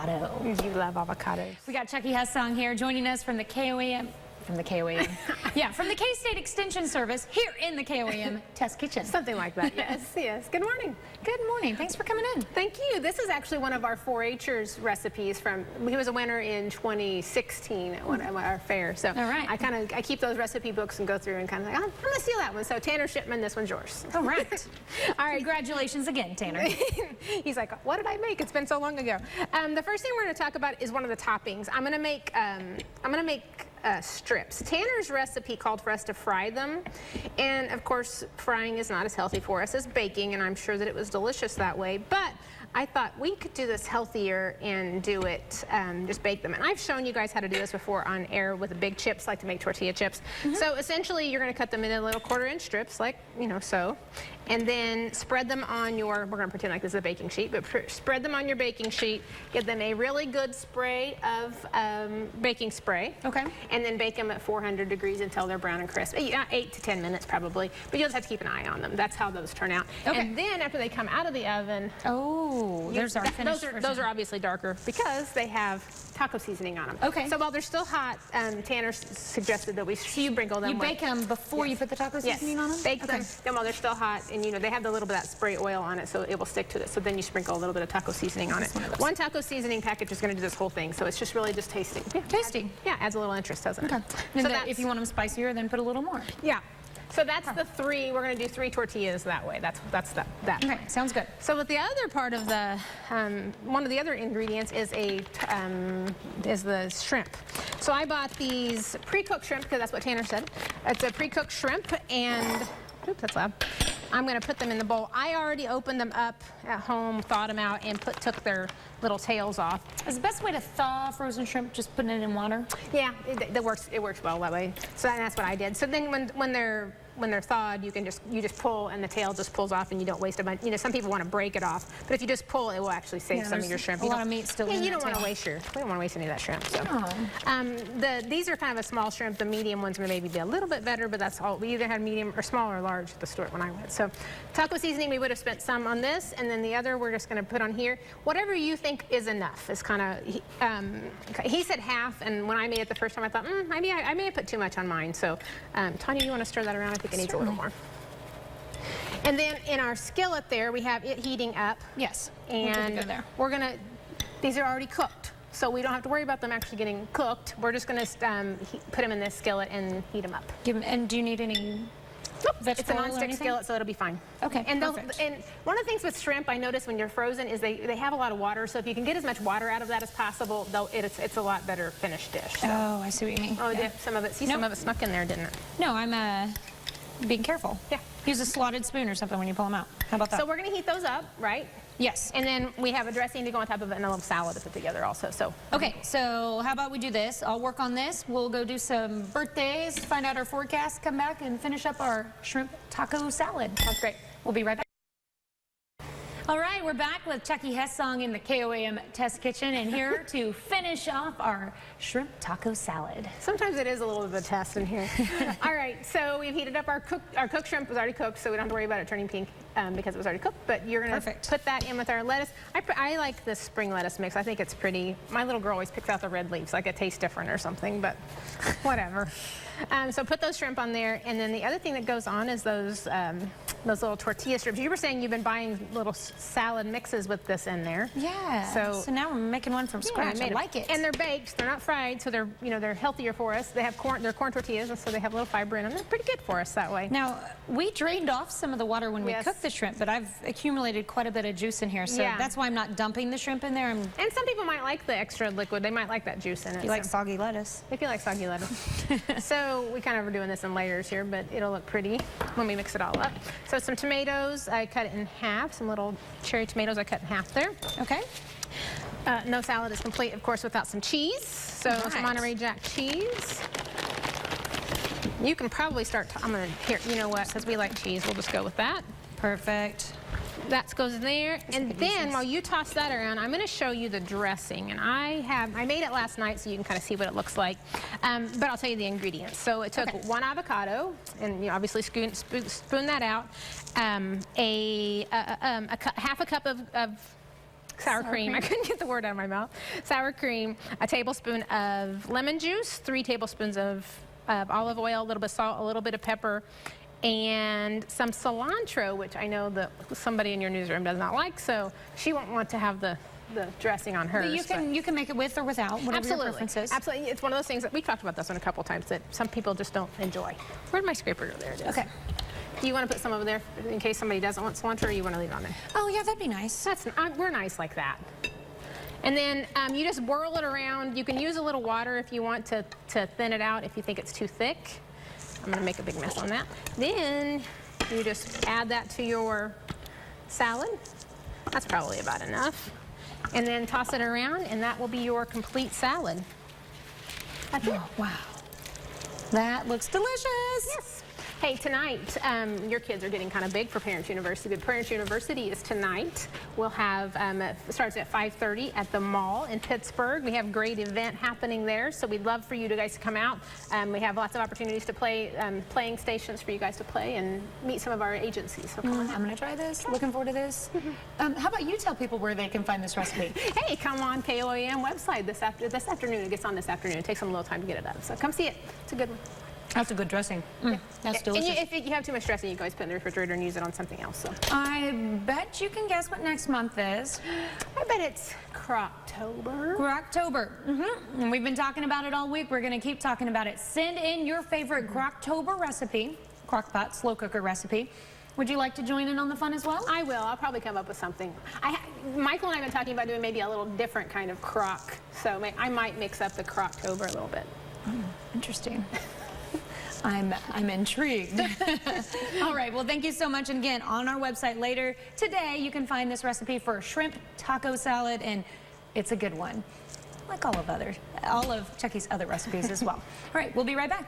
avocado. You love avocados. We got Chuckie Hessong here joining us from the KOAM. From the KOAM. Yeah, from the K-State Extension Service here in the KOAM Test Kitchen. Something like that, yes, yes. Good morning. Good morning. Thanks for coming in. Thank you. This is actually one of our 4-H'ers recipes from, he was a winner in 2016 at one of our fair. So all right. I keep those recipe books and go through and kind of like, I'm going to steal that one. So Tanner Shipman, this one's yours. All right. All right. Congratulations again, Tanner. He's like, what did I make? It's been so long ago. The first thing we're going to talk about is one of the toppings. I'm going to make strips. Tanner's recipe called for us to fry them, and of course frying is not as healthy for us as baking, and I'm sure that it was delicious that way, but I thought we could do this healthier and do it, just bake them. And I've shown you guys how to do this before on air with the big chips, like to make tortilla chips. So essentially you're going to cut them into little 1/4-inch strips, like, you know, so. And then spread them on your, we're going to pretend like this is a baking sheet, but spread them on your baking sheet. Give them a really good spray of baking spray. Okay. And then bake them at 400 degrees until they're brown and crisp. 8 to 10 minutes probably, but you'll just have to keep an eye on them. That's how those turn out. Okay. And then after they come out of the oven, there's our finished version. Those are obviously darker because they have taco seasoning on them. Okay. So while they're still hot, Tanner suggested that we sprinkle them. You bake them before you put the taco seasoning on them? Bake them. Then while they're still hot, and you know they have a little bit of that spray oil on it, so it will stick to it. So then you sprinkle a little bit of taco seasoning on it. One taco seasoning package is going to do this whole thing, so it's just really just tasting. Yeah, tasting. Adds a little interest, doesn't it? Okay. And so if you want them spicier, then put a little more. Yeah. So that's the 3. We're going to do 3 tortillas that way. That's that. Okay, sounds good. So with the other part of the, one of the other ingredients is the shrimp. So I bought these pre-cooked shrimp because that's what Tanner said. It's a pre-cooked shrimp, and oops, that's loud. I'm going to put them in the bowl. I already opened them up at home, thawed them out, and took their little tails off. Is the best way to thaw frozen shrimp just putting it in water? Yeah, it works well that way. So that's what I did. So then when they're thawed, you just pull, and the tail just pulls off, and you don't waste a bunch. You know, some people want to break it off, but if you just pull, it will actually save some of your shrimp. A lot of meat still in you don't want to waste we don't want to waste any of that shrimp. So. These are kind of a small shrimp. The medium ones may maybe be a little bit better, but that's all. We either had medium or small or large at the store when I went. So taco seasoning, we would have spent some on this, and then the other we're just going to put on here. Whatever you think is enough is kind of. He said half, and when I made it the first time, I thought maybe I may have put too much on mine. So Tanya, you want to stir that around? I think it needs a little more. And then in our skillet there, we have it heating up. Yes. And we're going to, these are already cooked, so we don't have to worry about them actually getting cooked. We're just going to put them in this skillet and heat them up. And do you need any It's a non-stick skillet, so it'll be fine. Okay, and one of the things with shrimp I notice when you're frozen is they have a lot of water, so if you can get as much water out of that as possible, it's a lot better finished dish. So. Oh, I see what you mean. Oh, yeah. Some of it snuck in there, didn't it? No, I'm being careful. Yeah. Use a slotted spoon or something when you pull them out. How about that? So we're going to heat those up, right? Yes. And then we have a dressing to go on top of it and a little salad to put together also. So. Okay, so how about we do this? I'll work on this. We'll go do some birthdays, find out our forecast, come back and finish up our shrimp taco salad. That's great. We'll be right back. All right, we're back with Chuckie Hessong in the KOAM Test Kitchen, and here to finish off our shrimp taco salad. Sometimes it is a little bit of a test in here. All right, so we've heated up our cooked shrimp was already cooked, so we don't have to worry about it turning pink because it was already cooked. But you're gonna put that in with our lettuce. I like the spring lettuce mix. I think it's pretty. My little girl always picks out the red leaves, like it tastes different or something, but whatever. So put those shrimp on there, and then the other thing that goes on is those little tortilla strips. You were saying you've been buying little salad mixes with this in there. Yeah. So now we're making one from scratch. I like it. And they're baked. They're not fried, so they're healthier for us. They have corn. They're corn tortillas, and so they have a little fiber in them. They're pretty good for us that way. Now we drained off some of the water when we cooked the shrimp, but I've accumulated quite a bit of juice in here, so that's why I'm not dumping the shrimp in there. And some people might like the extra liquid. They might like that juice in it. You like soggy lettuce? If you like soggy lettuce. So we kind of are doing this in layers here, but it'll look pretty when we mix it all up. So some tomatoes, I cut it in half. Some little cherry tomatoes I cut in half there. Okay. No salad is complete, of course, without some cheese. So some Monterey Jack cheese. You can probably start, you know what, because we like cheese, we'll just go with that. Perfect. That goes there, and then while you toss that around, I'm going to show you the dressing. And I made it last night so you can kind of see what it looks like. But I'll tell you the ingredients. So it took 1 avocado, and obviously spoon that out. Half a cup of Sour cream. I couldn't get the word out of my mouth. Sour cream, a tablespoon of lemon juice, 3 tablespoons of olive oil, a little bit of salt, a little bit of pepper, and some cilantro, which I know that somebody in your newsroom does not like, so she won't want to have the dressing on hers. But you can make it with or without, whatever your preference is. Absolutely. It's one of those things that we've talked about this one a couple times that some people just don't enjoy. Where'd my scraper go? There it is. Okay. Do you want to put some over there in case somebody doesn't want cilantro, or you want to leave it on there? Oh, yeah, that'd be nice. We're nice like that. And then you just whirl it around. You can use a little water if you want to thin it out if you think it's too thick. I'm going to make a big mess on that. Then you just add that to your salad. That's probably about enough. And then toss it around, and that will be your complete salad. That's it. Oh, wow. That looks delicious. Yes. Hey, tonight, your kids are getting kind of big for Parents University, but Parents University is tonight. We'll have, it starts at 5:30 at the mall in Pittsburgh. We have a great event happening there, so we'd love for you guys to come out. We have lots of opportunities to play, playing stations for you guys to play and meet some of our agencies. So come on. I'm going to try this. Looking forward to this. How about you tell people where they can find this recipe? Hey, come on KOAM website this afternoon. It gets on this afternoon. It takes them a little time to get it up, so come see it. It's a good one. That's a good dressing. That's delicious. And if you have too much dressing, you can always put it in the refrigerator and use it on something else. So. I bet you can guess what next month is. I bet it's Croctober. Croctober. And we've been talking about it all week. We're going to keep talking about it. Send in your favorite Croctober recipe, crockpot slow cooker recipe. Would you like to join in on the fun as well? I will. I'll probably come up with something. Michael and I have been talking about doing maybe a little different kind of crock. So I might mix up the Croctober a little bit. Interesting. I'm intrigued. All right, well, thank you so much. And again, on our website later today, you can find this recipe for shrimp taco salad, and it's a good one, like all of Chucky's other recipes as well. All right, we'll be right back.